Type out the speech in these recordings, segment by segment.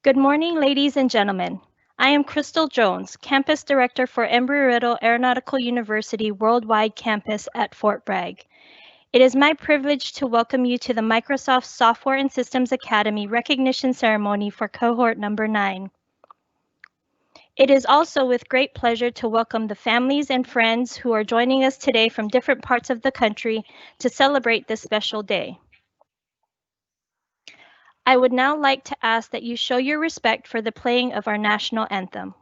Good morning, ladies and gentlemen. I am Crystal Jones, Campus Director for Embry-Riddle Aeronautical University Worldwide Campus at Fort Bragg. It is my privilege to welcome you to the Microsoft Software and Systems Academy recognition ceremony for cohort number 9. It is also with great pleasure to welcome the families and friends who are joining us today from different parts of the country to celebrate this special day. I would now like to ask that you show your respect for the playing of our national anthem.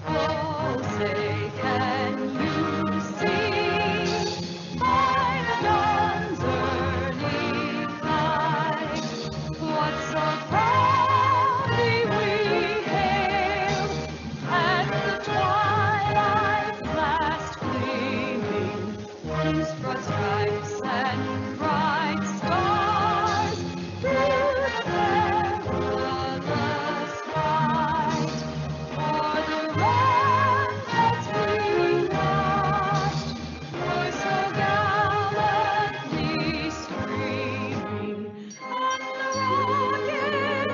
Oh, say, can you see by the dawn's early light what so proudly we hailed at the twilight's last gleaming, wings-broad stripes and bright stars through the perilous fight. For the ramparts we watched were so gallantly streaming, and the rockets' red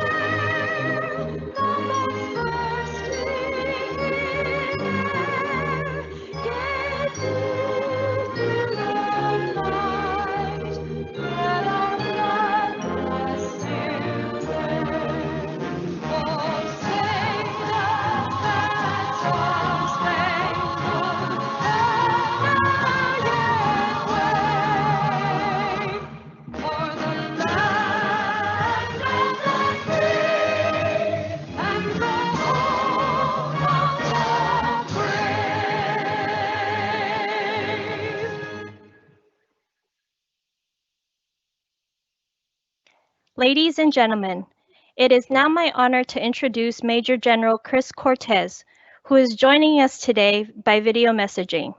glare, the bombs bursting in air, gave through the night that our flag was still there. Oh, sing the star-spangled banner yet wave, for the land of the free and the home of the brave. Ladies and gentlemen, it is now my honor to introduce Major General Chris Cortez, who is joining us today by video messaging.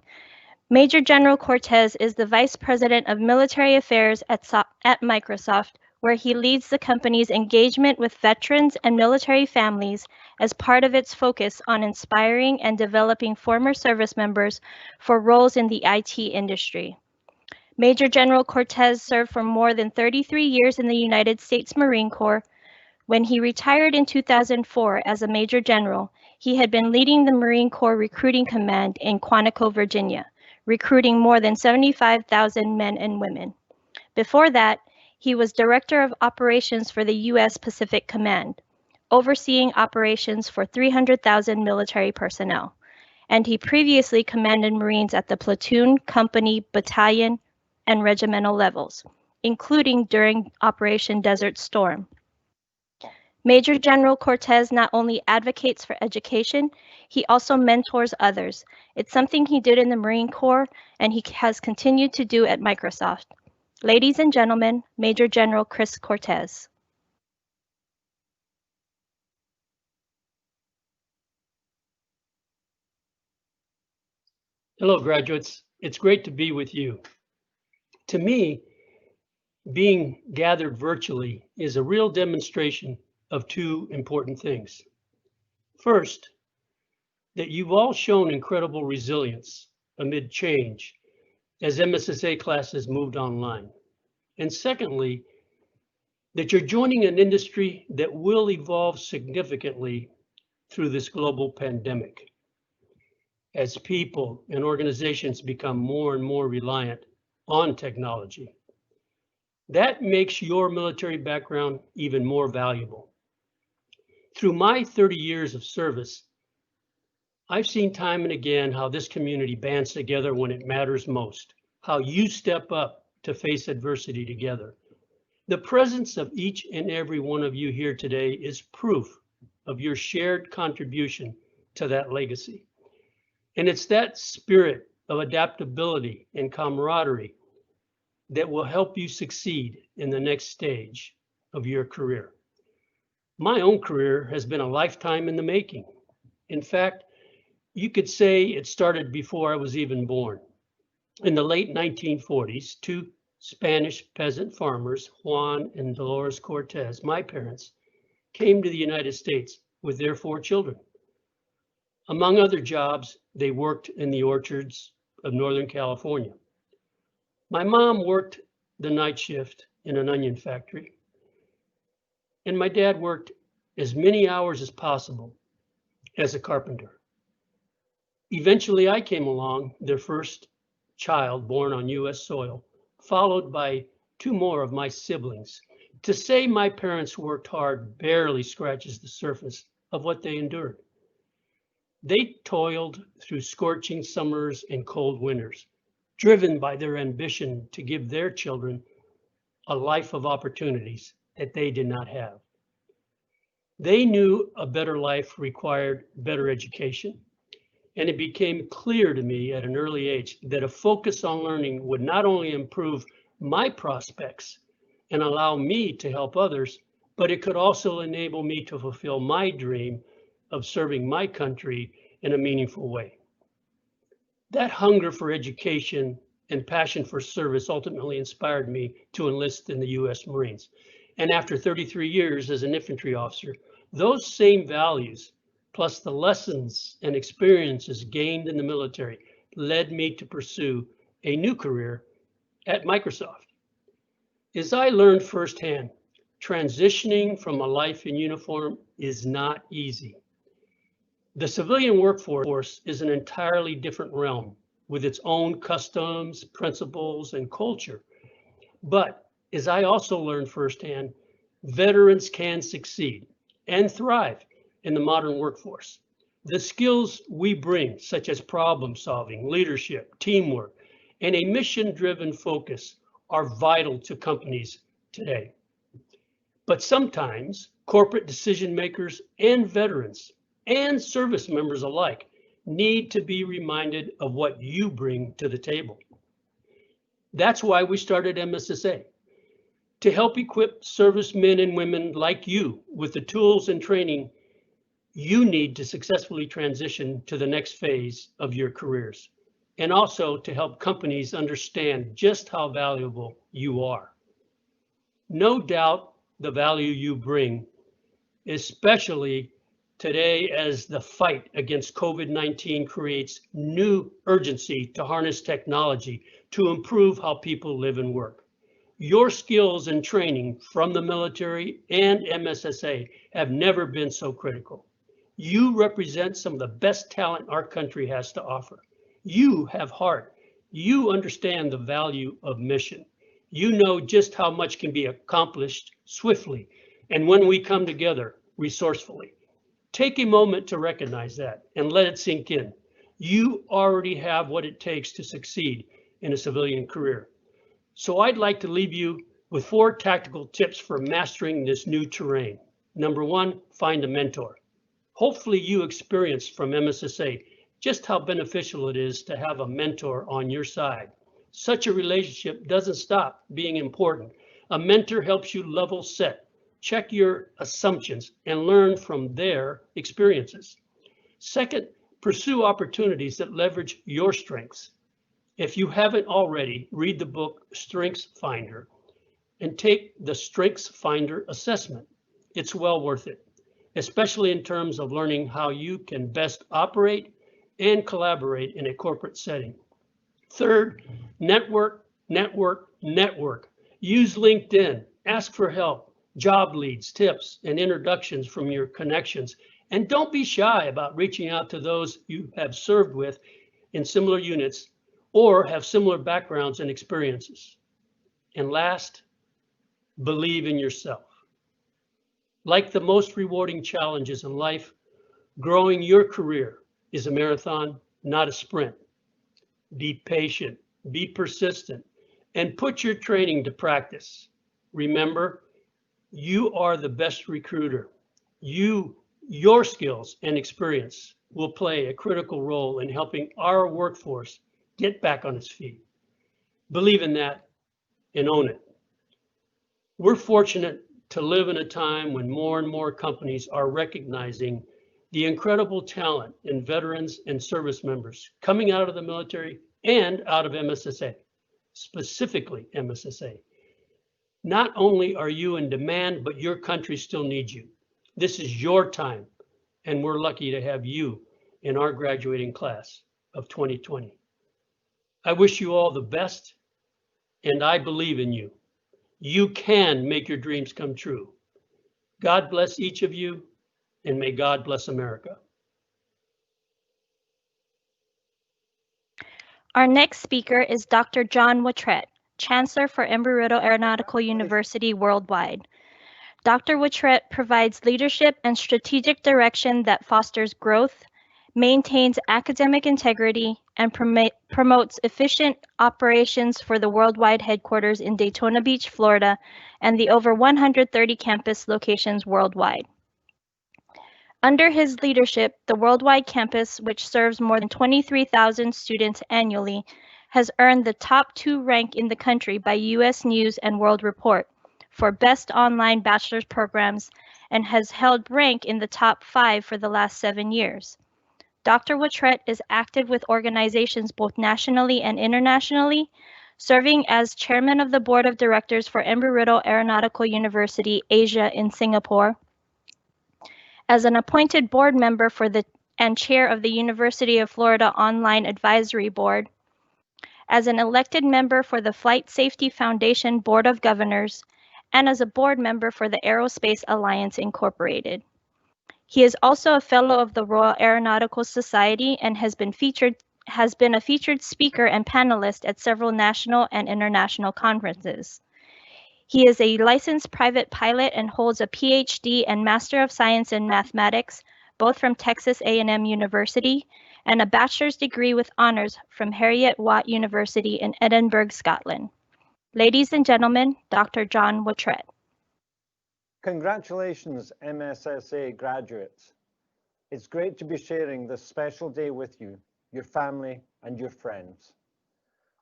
Major General Cortez is the Vice President of Military Affairs at Microsoft, where he leads the company's engagement with veterans and military families as part of its focus on inspiring and developing former service members for roles in the IT industry. Major General Cortez served for more than 33 years in the United States Marine Corps. When he retired in 2004 as a Major General, he had been leading the Marine Corps Recruiting Command in Quantico, Virginia, recruiting more than 75,000 men and women. Before that, he was Director of Operations for the U.S. Pacific Command, overseeing operations for 300,000 military personnel. And he previously commanded Marines at the platoon, company, battalion, and regimental levels, including during Operation Desert Storm. Major General Cortez not only advocates for education, he also mentors others. It's something he did in the Marine Corps, and he has continued to do at Microsoft. Ladies and gentlemen, Major General Chris Cortez. Hello, graduates. It's great to be with you. To me, being gathered virtually is a real demonstration of two important things. First, that you've all shown incredible resilience amid change as MSSA classes moved online. And secondly, that you're joining an industry that will evolve significantly through this global pandemic. As people and organizations become more and more reliant on technology. That makes your military background even more valuable. Through my 30 years of service, I've seen time and again how this community bands together when it matters most, how you step up to face adversity together. The presence of each and every one of you here today is proof of your shared contribution to that legacy. And it's that spirit of adaptability and camaraderie that will help you succeed in the next stage of your career. My own career has been a lifetime in the making. In fact, you could say it started before I was even born. In the late 1940s, two Spanish peasant farmers, Juan and Dolores Cortez, my parents, came to the United States with their 4 children. Among other jobs, they worked in the orchards of Northern California. My mom worked the night shift in an onion factory, and my dad worked as many hours as possible as a carpenter. Eventually, I came along, their first child born on US soil, followed by 2 more of my siblings. To say my parents worked hard barely scratches the surface of what they endured. They toiled through scorching summers and cold winters, driven by their ambition to give their children a life of opportunities that they did not have. They knew a better life required better education, and it became clear to me at an early age that a focus on learning would not only improve my prospects and allow me to help others, but it could also enable me to fulfill my dream of serving my country in a meaningful way. That hunger for education and passion for service ultimately inspired me to enlist in the U.S. Marines. And after 33 years as an infantry officer, those same values, plus the lessons and experiences gained in the military, led me to pursue a new career at Microsoft. As I learned firsthand, transitioning from a life in uniform is not easy. The civilian workforce is an entirely different realm with its own customs, principles, and culture. But as I also learned firsthand, veterans can succeed and thrive in the modern workforce. The skills we bring, such as problem solving, leadership, teamwork, and a mission-driven focus, are vital to companies today. But sometimes corporate decision makers and veterans and service members alike need to be reminded of what you bring to the table. That's why we started MSSA, to help equip servicemen and women like you with the tools and training you need to successfully transition to the next phase of your careers, and also to help companies understand just how valuable you are. No doubt the value you bring, especially today as the fight against COVID-19 creates new urgency to harness technology to improve how people live and work. Your skills and training from the military and MSSA have never been so critical. You represent some of the best talent our country has to offer. You have heart. You understand the value of mission. You know just how much can be accomplished swiftly, and when we come together, resourcefully. Take a moment to recognize that and let it sink in. You already have what it takes to succeed in a civilian career. So I'd like to leave you with 4 tactical tips for mastering this new terrain. Number 1, find a mentor. Hopefully you experienced from MSSA just how beneficial it is to have a mentor on your side. Such a relationship doesn't stop being important. A mentor helps you level set, check your assumptions, and learn from their experiences. Second, pursue opportunities that leverage your strengths. If you haven't already, read the book Strengths Finder and take the Strengths Finder assessment. It's well worth it, especially in terms of learning how you can best operate and collaborate in a corporate setting. Third, network, network, network. Use LinkedIn, ask for help, job leads, tips, and introductions from your connections. And don't be shy about reaching out to those you have served with in similar units or have similar backgrounds and experiences. And last, believe in yourself. Like the most rewarding challenges in life, growing your career is a marathon, not a sprint. Be patient, be persistent, and put your training to practice. Remember, you are the best recruiter. Your skills and experience will play a critical role in helping our workforce get back on its feet. Believe in that and own it. We're fortunate to live in a time when more and more companies are recognizing the incredible talent in veterans and service members coming out of the military and out of MSSA. specifically MSSA. Not only are you in demand, but your country still needs you. This is your time, and we're lucky to have you in our graduating class of 2020. I wish you all the best, and I believe in you. You can make your dreams come true. God bless each of you, and may God bless America. Our next speaker is Dr. John Watrette, Chancellor for Embry-Riddle Aeronautical University Worldwide. Dr. Watrette provides leadership and strategic direction that fosters growth, maintains academic integrity, and promotes efficient operations for the worldwide headquarters in Daytona Beach, Florida, and the over 130 campus locations worldwide. Under his leadership, the worldwide campus, which serves more than 23,000 students annually, has earned the top 2 rank in the country by U.S. News and World Report for best online bachelor's programs and has held rank in the top 5 for the last 7 years. Dr. Watrette is active with organizations both nationally and internationally, serving as chairman of the board of directors for Embry-Riddle Aeronautical University Asia in Singapore, as an appointed board member and chair of the University of Florida Online Advisory Board, as an elected member for the Flight Safety Foundation Board of Governors, and as a board member for the Aerospace Alliance Incorporated. He is also a fellow of the Royal Aeronautical Society and has been a featured speaker and panelist at several national and international conferences. He is a licensed private pilot and holds a PhD and Master of Science in Mathematics, both from Texas A&M University, and a bachelor's degree with honors from Heriot-Watt University in Edinburgh, Scotland. Ladies and gentlemen, Dr. John Watrette. Congratulations, MSSA graduates. It's great to be sharing this special day with you, your family, and your friends.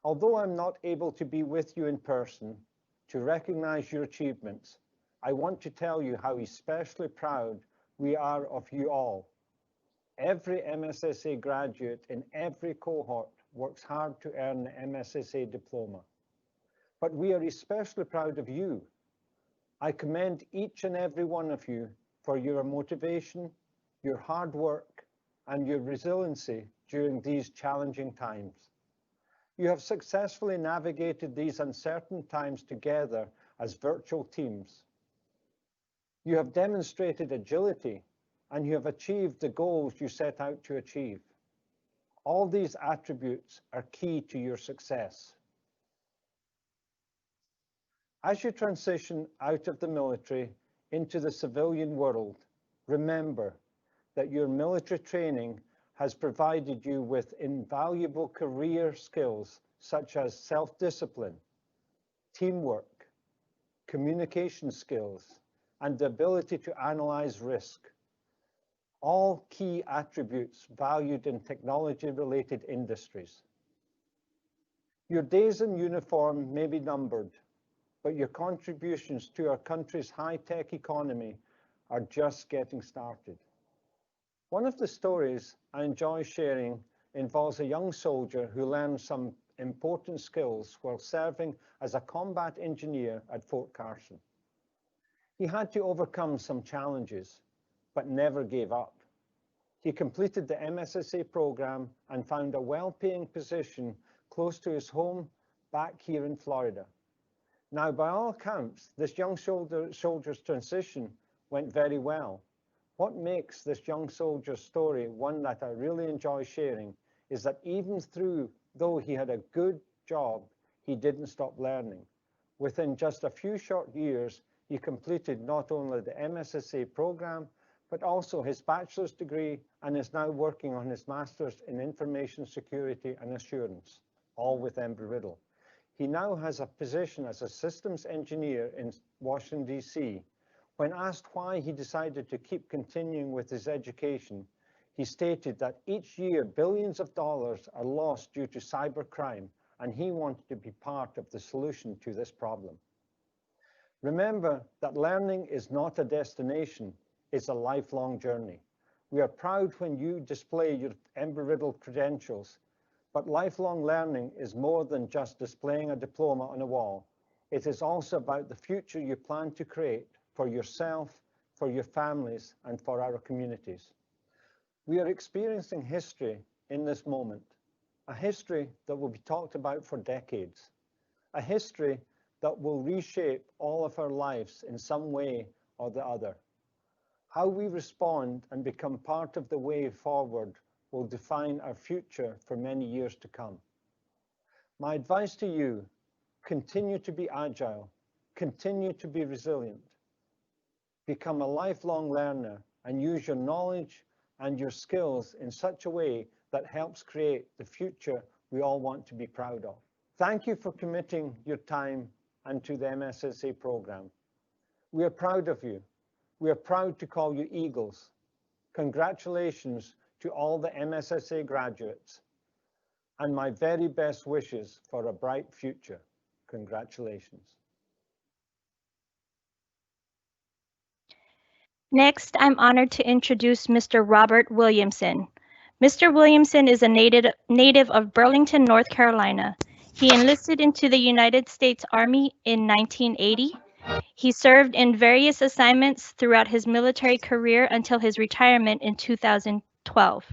Although I'm not able to be with you in person to recognize your achievements, I want to tell you how especially proud we are of you all. Every MSSA graduate in every cohort works hard to earn the MSSA diploma. But we are especially proud of you. I commend each and every one of you for your motivation, your hard work, and your resiliency during these challenging times. You have successfully navigated these uncertain times together as virtual teams. You have demonstrated agility, and you have achieved the goals you set out to achieve. All these attributes are key to your success. As you transition out of the military into the civilian world, remember that your military training has provided you with invaluable career skills such as self-discipline, teamwork, communication skills, and the ability to analyze risk. All key attributes valued in technology-related industries. Your days in uniform may be numbered, but your contributions to our country's high-tech economy are just getting started. One of the stories I enjoy sharing involves a young soldier who learned some important skills while serving as a combat engineer at Fort Carson. He had to overcome some challenges, but never gave up. He completed the MSSA program and found a well-paying position close to his home back here in Florida. Now, by all accounts, this young soldier's transition went very well. What makes this young soldier's story one that I really enjoy sharing is that even though he had a good job, he didn't stop learning. Within just a few short years, he completed not only the MSSA program, but also his bachelor's degree and is now working on his master's in information security and assurance, all with Embry-Riddle. He now has a position as a systems engineer in Washington, D.C. When asked why he decided to keep continuing with his education, he stated that each year billions of dollars are lost due to cybercrime, and he wanted to be part of the solution to this problem. Remember that learning is not a destination, it's a lifelong journey. We are proud when you display your Embry-Riddle credentials, But lifelong learning is more than just displaying a diploma on a wall. It is also about the future you plan to create for yourself, for your families, and for our communities. We are experiencing history in this moment, a history that will be talked about for decades, a history that will reshape all of our lives in some way or the other. How we respond and become part of the way forward will define our future for many years to come. My advice to you, continue to be agile, continue to be resilient, become a lifelong learner and use your knowledge and your skills in such a way that helps create the future we all want to be proud of. Thank you for committing your time and to the MSSA program. We are proud of you. We are proud to call you Eagles. Congratulations to all the MSSA graduates, and my very best wishes for a bright future. Congratulations. Next, I'm honored to introduce Mr. Robert Williamson. Mr. Williamson is a native of Burlington, North Carolina. He enlisted into the United States Army in 1980. He served in various assignments throughout his military career until his retirement in 2012.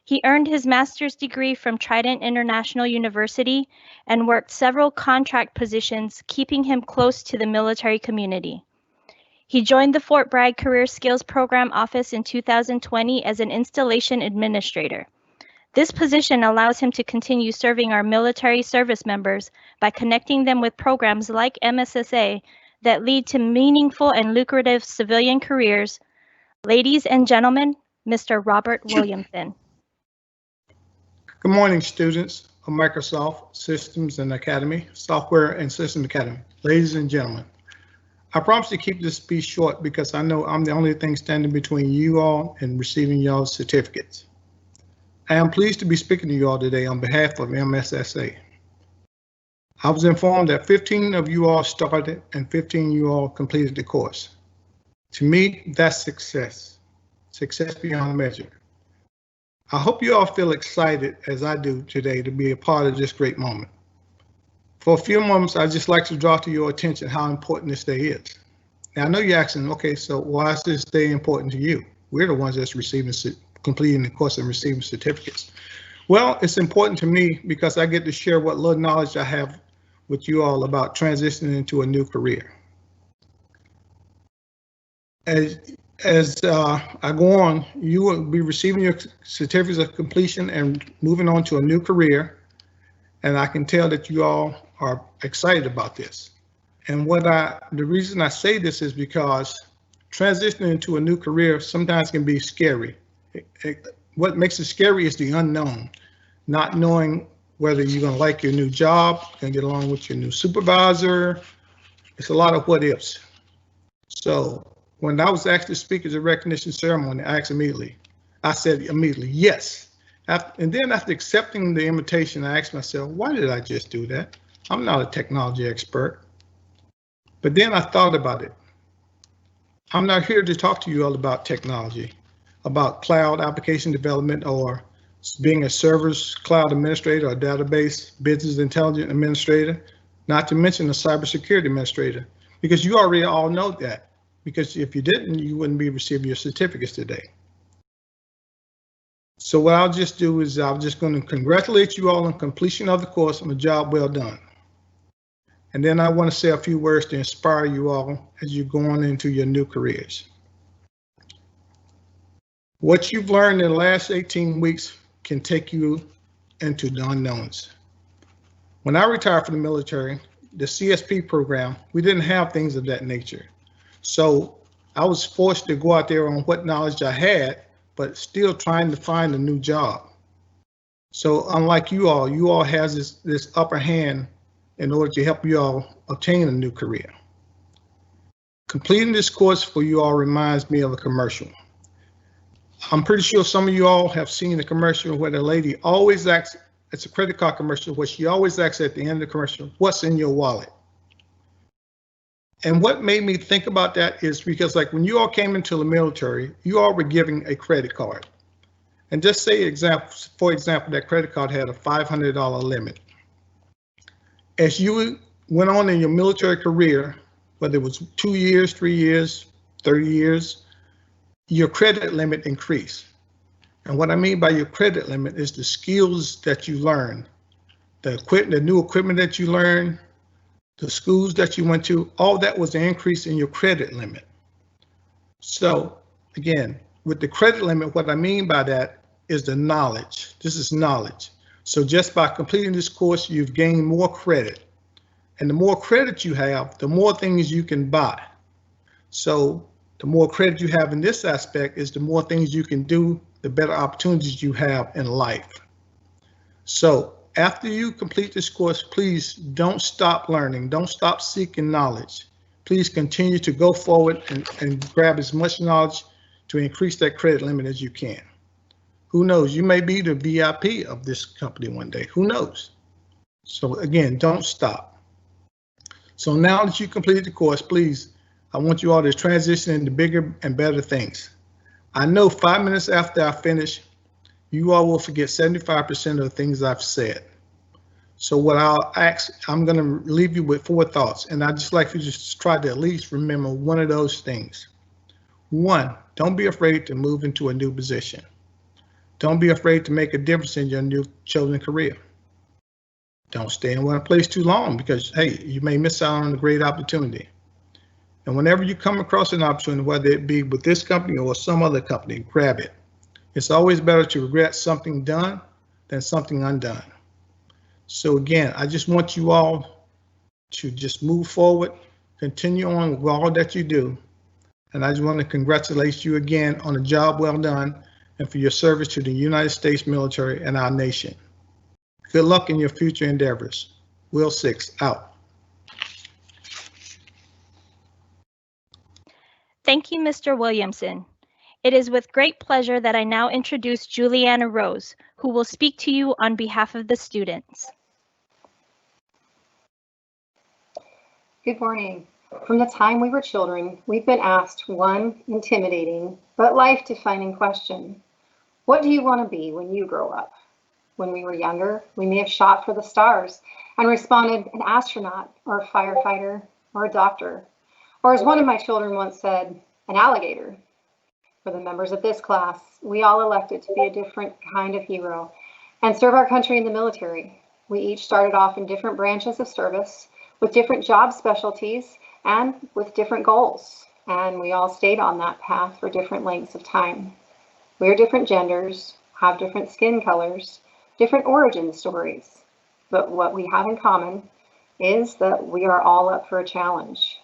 He earned his master's degree from Trident International University and worked several contract positions, keeping him close to the military community. He joined the Fort Bragg Career Skills Program office in 2020 as an installation administrator. This position allows him to continue serving our military service members by connecting them with programs like MSSA that lead to meaningful and lucrative civilian careers. Ladies and gentlemen, Mr. Robert Williamson. Good morning, students of Microsoft Systems and Academy, Software and System Academy. Ladies and gentlemen, I promise to keep this speech short because I know I'm the only thing standing between you all and receiving y'all's certificates. I am pleased to be speaking to you all today on behalf of MSSA. I was informed that 15 of you all started and 15 of you all completed the course. To me, that's success beyond measure. I hope you all feel excited as I do today to be a part of this great moment. For a few moments, I'd just like to draw to your attention how important this day is. Now, I know you're asking, okay, so why is this day important to you? We're the ones that's completing the course and receiving certificates. Well, it's important to me because I get to share what little knowledge I have with you all about transitioning into a new career. As I go on, you will be receiving your certificates of completion and moving on to a new career. And I can tell that you all are excited about this. And the reason I say this is because transitioning into a new career sometimes can be scary. What makes it scary is the unknown, not knowing whether you're going to like your new job, going to get along with your new supervisor. It's a lot of what ifs. So when I was asked to speak at the recognition ceremony, I said immediately, yes. And then after accepting the invitation, I asked myself, why did I just do that? I'm not a technology expert. But then I thought about it. I'm not here to talk to you all about technology, about cloud application development or being a server's cloud administrator or database business intelligence administrator, not to mention a cybersecurity administrator, because you already all know that. Because if you didn't, you wouldn't be receiving your certificates today. So what I'll just do is I'm just going to congratulate you all on completion of the course on a job well done. And then I want to say a few words to inspire you all as you're going into your new careers. What you've learned in the last 18 weeks can take you into the unknowns. When I retired from the military, the CSP program, we didn't have things of that nature. So I was forced to go out there on what knowledge I had, but still trying to find a new job. So unlike you all has this upper hand in order to help you all obtain a new career. Completing this course for you all reminds me of a commercial. I'm pretty sure some of you all have seen the commercial where the lady always asks, it's a credit card commercial, where she always asks at the end of the commercial, what's in your wallet? And what made me think about that is because like when you all came into the military, you all were giving a credit card. And just say, for example, that credit card had a $500 limit. As you went on in your military career, whether it was 2 years, 3 years, 30 years, your credit limit increased. And what I mean by your credit limit is the skills that you learn, the new equipment that you learn, the schools that you went to, all that was an increase in your credit limit. So again, with the credit limit, what I mean by that is the knowledge. This is knowledge. So just by completing this course, you've gained more credit. And the more credit you have, the more things you can buy. So the more credit you have in this aspect is the more things you can do, the better opportunities you have in life. So after you complete this course, please don't stop learning. Don't stop seeking knowledge. Please continue to go forward and grab as much knowledge to increase that credit limit as you can. Who knows? You may be the VIP of this company one day. Who knows? So again, don't stop. So now that you completed the course, please, I want you all to transition into bigger and better things. I know 5 minutes after I finish, you all will forget 75% of the things I've said. So what I'll ask, I'm going to leave you with 4 thoughts, and I'd just like you to just try to at least remember one of those things. 1, don't be afraid to move into a new position. Don't be afraid to make a difference in your new chosen career. Don't stay in one place too long because, hey, you may miss out on a great opportunity. And whenever you come across an opportunity, whether it be with this company or some other company, grab it. It's always better to regret something done than something undone. So again, I just want you all to just move forward, continue on with all that you do. And I just want to congratulate you again on a job well done and for your service to the United States military and our nation. Good luck in your future endeavors. Will 6 out. Thank you, Mr. Williamson. It is with great pleasure that I now introduce Juliana Rose, who will speak to you on behalf of the students. Good morning. From the time we were children, we've been asked one intimidating but life-defining question. What do you want to be when you grow up? When we were younger, we may have shot for the stars and responded an astronaut or a firefighter or a doctor. Or as one of my children once said, an alligator. For the members of this class, we all elected to be a different kind of hero and serve our country in the military. We each started off in different branches of service with different job specialties and with different goals. And we all stayed on that path for different lengths of time. We are different genders, have different skin colors, different origin stories. But what we have in common is that we are all up for a challenge.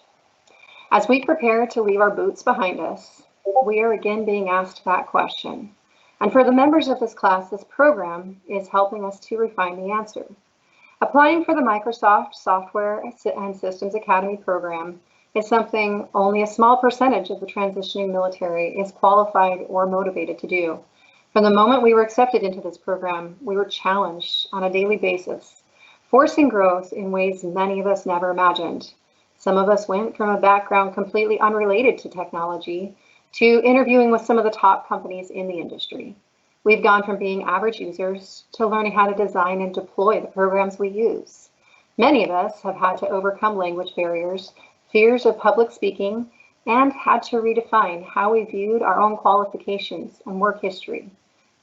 As we prepare to leave our boots behind us, we are again being asked that question. And for the members of this class, this program is helping us to refine the answer. Applying for the Microsoft Software and Systems Academy program is something only a small percentage of the transitioning military is qualified or motivated to do. From the moment we were accepted into this program, we were challenged on a daily basis, forcing growth in ways many of us never imagined. Some of us went from a background completely unrelated to technology to interviewing with some of the top companies in the industry. We've gone from being average users to learning how to design and deploy the programs we use. Many of us have had to overcome language barriers, fears of public speaking, and had to redefine how we viewed our own qualifications and work history.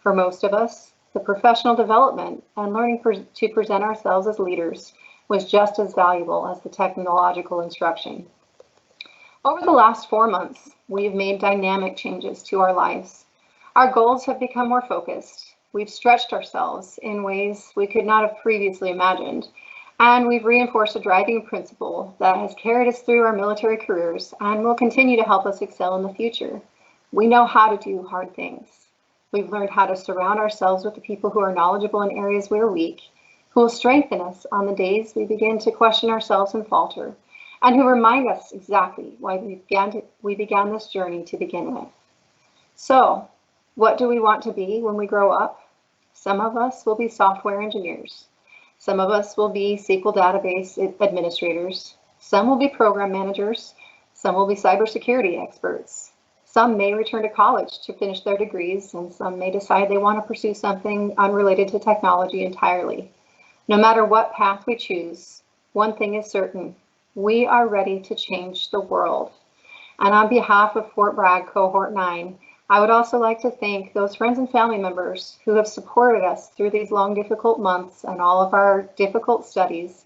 For most of us, the professional development and learning to present ourselves as leaders was just as valuable as the technological instruction. Over the last 4 months, we have made dynamic changes to our lives. Our goals have become more focused. We've stretched ourselves in ways we could not have previously imagined, and we've reinforced a driving principle that has carried us through our military careers and will continue to help us excel in the future. We know how to do hard things. We've learned how to surround ourselves with the people who are knowledgeable in areas we are weak, who will strengthen us on the days we begin to question ourselves and falter, and who remind us exactly why we began this journey to begin with. So, what do we want to be when we grow up? Some of us will be software engineers. Some of us will be SQL database administrators. Some will be program managers. Some will be cybersecurity experts. Some may return to college to finish their degrees, and some may decide they want to pursue something unrelated to technology entirely. No matter what path we choose, one thing is certain: we are ready to change the world. And on behalf of Fort Bragg Cohort 9, I would also like to thank those friends and family members who have supported us through these long, difficult months and all of our difficult studies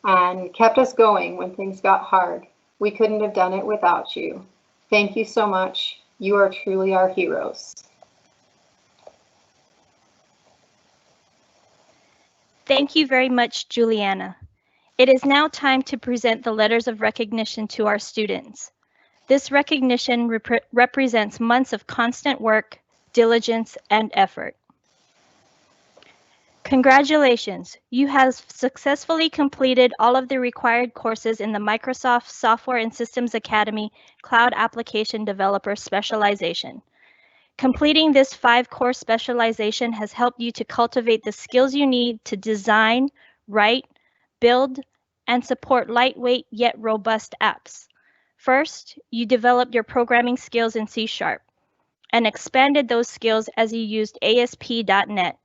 and kept us going when things got hard. We couldn't have done it without you. Thank you so much. You are truly our heroes. Thank you very much, Juliana. It is now time to present the letters of recognition to our students. This recognition represents months of constant work, diligence, and effort. Congratulations, you have successfully completed all of the required courses in the Microsoft Software and Systems Academy Cloud Application Developer Specialization. Completing this 5-course specialization has helped you to cultivate the skills you need to design, write, build, and support lightweight yet robust apps. First, you developed your programming skills in C# and expanded those skills as you used ASP.NET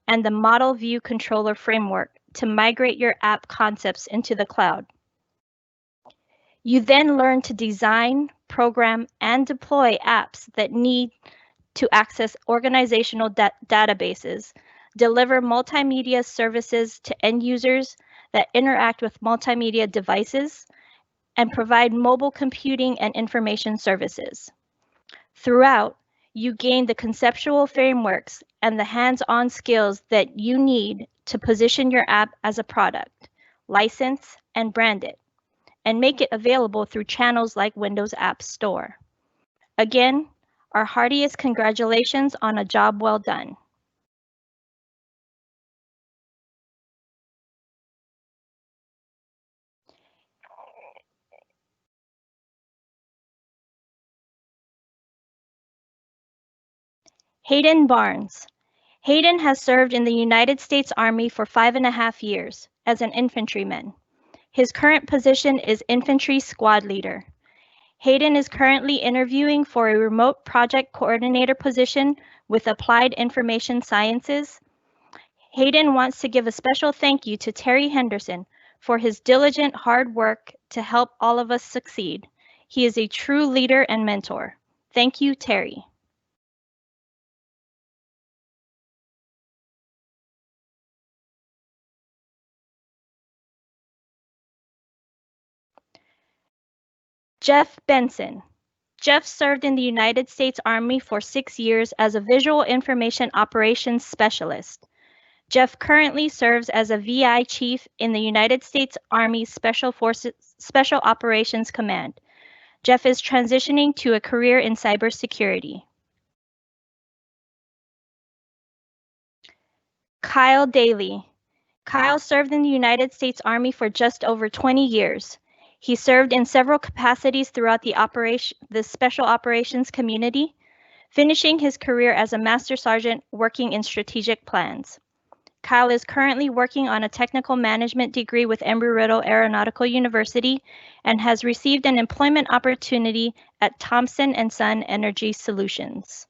and the Model View Controller framework to migrate your app concepts into the cloud. You then learn to design, program, and deploy apps that need to access organizational databases, deliver multimedia services to end users that interact with multimedia devices, and provide mobile computing and information services. Throughout, you gain the conceptual frameworks and the hands-on skills that you need to position your app as a product, license and brand it, and make it available through channels like Windows App Store. Again, our heartiest congratulations on a job well done. Hayden Barnes. Hayden has served in the United States Army for 5.5 years as an infantryman. His current position is Infantry Squad Leader. Hayden is currently interviewing for a remote project coordinator position with Applied Information Sciences. Hayden wants to give a special thank you to Terry Henderson for his diligent hard work to help all of us succeed. He is a true leader and mentor. Thank you, Terry. Jeff Benson. Jeff served in the United States Army for 6 years as a Visual Information Operations Specialist. Jeff currently serves as a VI Chief in the United States Army Special Operations Command. Jeff is transitioning to a career in cybersecurity. Kyle Daly. Kyle served in the United States Army for just over 20 years. He served in several capacities throughout the Special Operations community, finishing his career as a Master Sergeant working in strategic plans. Kyle is currently working on a technical management degree with Embry-Riddle Aeronautical University and has received an employment opportunity at Thompson & Son Energy Solutions.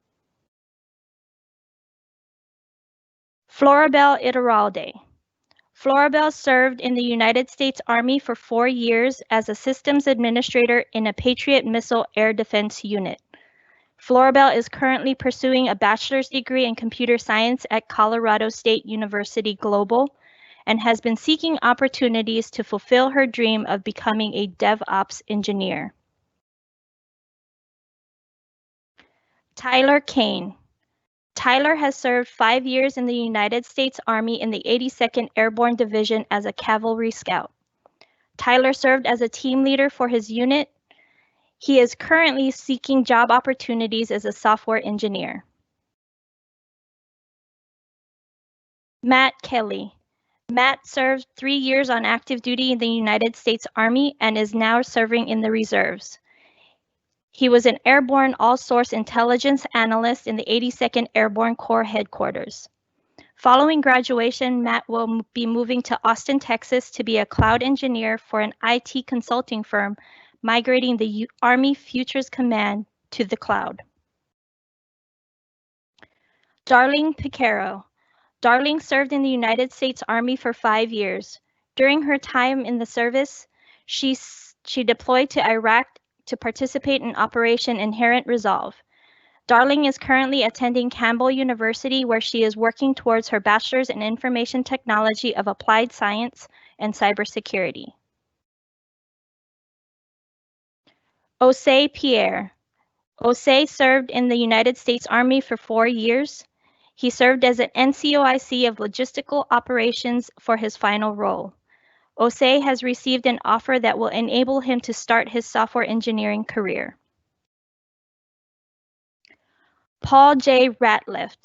Floribel Iturralde. Floribel served in the United States Army for 4 years as a systems administrator in a Patriot Missile Air Defense Unit. Floribel is currently pursuing a bachelor's degree in computer science at Colorado State University Global and has been seeking opportunities to fulfill her dream of becoming a DevOps engineer. Tyler Kane. Tyler has served 5 years in the United States Army in the 82nd Airborne Division as a cavalry scout. Tyler served as a team leader for his unit. He is currently seeking job opportunities as a software engineer. Matt Kelly. Matt served 3 years on active duty in the United States Army and is now serving in the reserves. He was an airborne all-source intelligence analyst in the 82nd Airborne Corps headquarters. Following graduation, Matt will be moving to Austin, Texas to be a cloud engineer for an IT consulting firm migrating the Army Futures Command to the cloud. Darling Picaro. Darling served in the United States Army for 5 years. During her time in the service, she deployed to Iraq to participate in Operation Inherent Resolve. Darling is currently attending Campbell University, where she is working towards her Bachelor's in Information Technology of Applied Science and Cybersecurity. Osei Pierre. Osei served in the United States Army for 4 years. He served as an NCOIC of Logistical Operations for his final role. Osei has received an offer that will enable him to start his software engineering career. Paul J. Ratliff.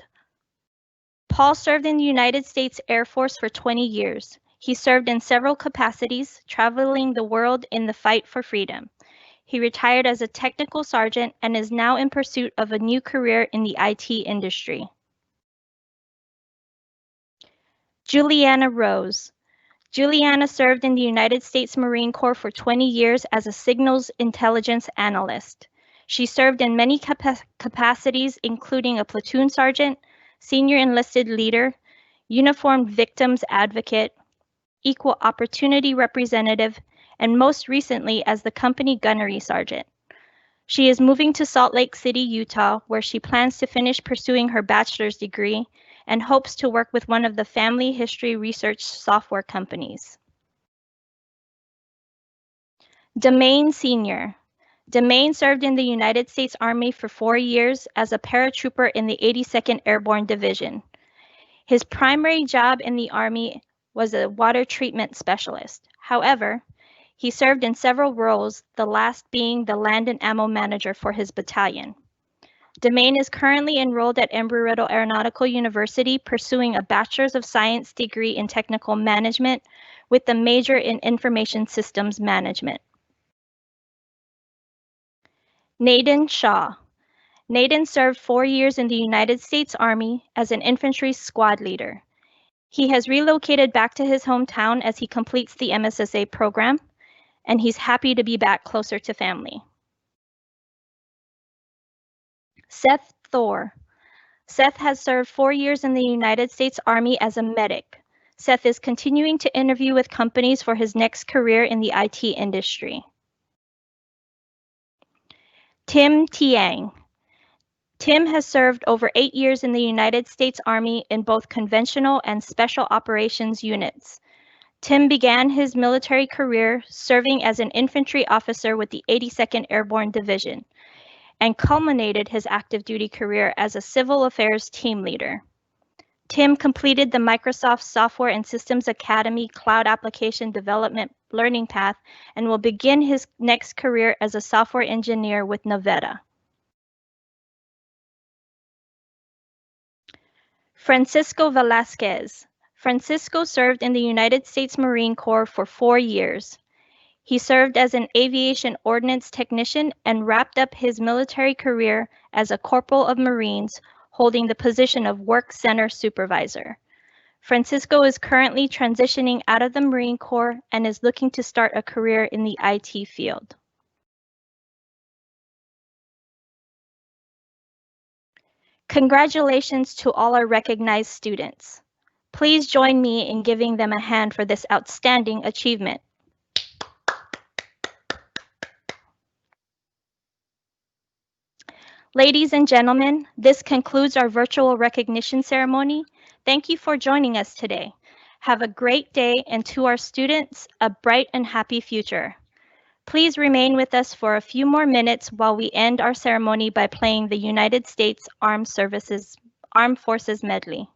Paul served in the United States Air Force for 20 years. He served in several capacities, traveling the world in the fight for freedom. He retired as a technical sergeant and is now in pursuit of a new career in the IT industry. Juliana Rose. Juliana served in the United States Marine Corps for 20 years as a signals intelligence analyst. She served in many capacities, including a platoon sergeant, senior enlisted leader, uniformed victims advocate, equal opportunity representative, and most recently as the company gunnery sergeant. She is moving to Salt Lake City, Utah, where she plans to finish pursuing her bachelor's degree and hopes to work with one of the family history research software companies. Demain Sr. Demain served in the United States Army for 4 years as a paratrooper in the 82nd Airborne Division. His primary job in the Army was a water treatment specialist. However, he served in several roles, the last being the land and ammo manager for his battalion. Demain is currently enrolled at Embry-Riddle Aeronautical University, pursuing a Bachelor's of Science degree in Technical Management with a major in Information Systems Management. Naden Shaw. Naden served 4 years in the United States Army as an infantry squad leader. He has relocated back to his hometown as he completes the MSSA program, and he's happy to be back closer to family. Seth Thor. Seth has served 4 years in the United States Army as a medic. Seth is continuing to interview with companies for his next career in the IT industry. Tim Tiang. Tim has served over 8 years in the United States Army in both conventional and special operations units. Tim began his military career serving as an infantry officer with the 82nd Airborne Division and culminated his active duty career as a civil affairs team leader. Tim completed the Microsoft Software and Systems Academy Cloud Application Development Learning Path and will begin his next career as a software engineer with Novetta. Francisco Velasquez. Francisco served in the United States Marine Corps for 4 years. He served as an aviation ordnance technician and wrapped up his military career as a corporal of Marines, holding the position of work center supervisor. Francisco is currently transitioning out of the Marine Corps and is looking to start a career in the IT field. Congratulations to all our recognized students. Please join me in giving them a hand for this outstanding achievement. Ladies and gentlemen, this concludes our virtual recognition ceremony. Thank you for joining us today. Have a great day, and to our students, a bright and happy future. Please remain with us for a few more minutes while we end our ceremony by playing the United States Armed Forces medley.